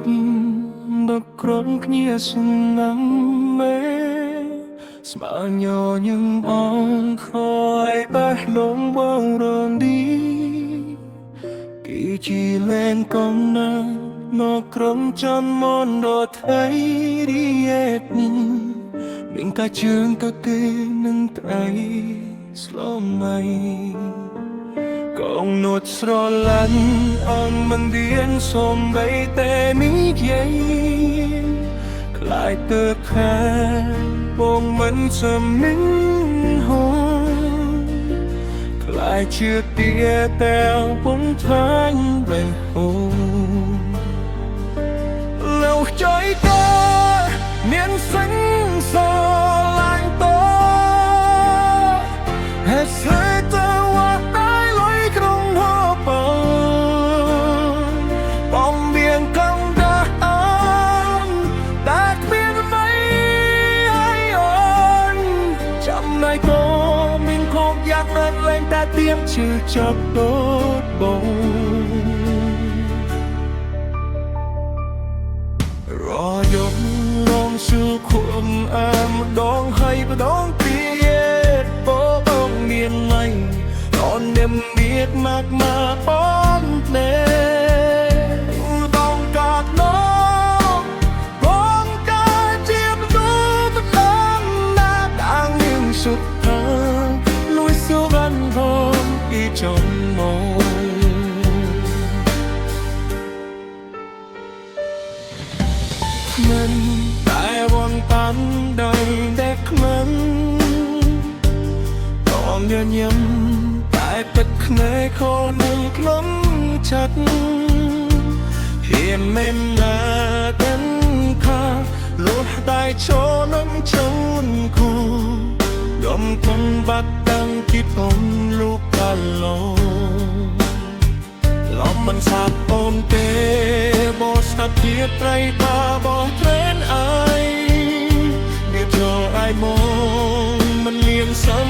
ดดกกรนគ្នាសំណាំមេស្មើញញឹមអងខយបេះលងបងរងឌីគីជីលែងកំណាមកក្រុមចាំមនរថៃរីអេតមានកាជើងទៅទេនឹងត្រីស្លមៃកងនុតស្រឡាញ់អនមិនឌៀនសំបីតែមីយាយខ្លាយទៅខែបងមិនសំនិញហូខ្លាយជឿទាតែបងថាញ់បែហូlâu chơi ta miễn xanh gió lạnh to hết hơi ta qua tay lối không hoa bóng biển căng đã ấm đặc biệt mấy ai ơn chậm này có mình không giác nên lên ta tiêm trừ chập tốt bầuรอยกลองสู่ความอามดองให้ประดองเปียดโป๊ะเมียนไม่ตอนเดิมเบียดมากมาป้อนเล่ต้องกอดน้องร้องกายเจียบดูมันน้ำหน้าต่างยิ่งสุดทางลุยสู่รันพร้อมอีจนมองมันតែវងតាន់ដោយតែខ្មាំងតមញញឹមតែទឹកភ្នែកខនឹងក្លំចាត់ហៀមមិនណាទាំងខាលុះតែចូលនឹងជូនគូយំទុំបាត់តាំងគិតអមลูกកាឡូឡំមិនសាប់អូនទេបោស្តាប់ជាត្រៃតាបោត្រេនអើយវាចូលai mong mình liền sớm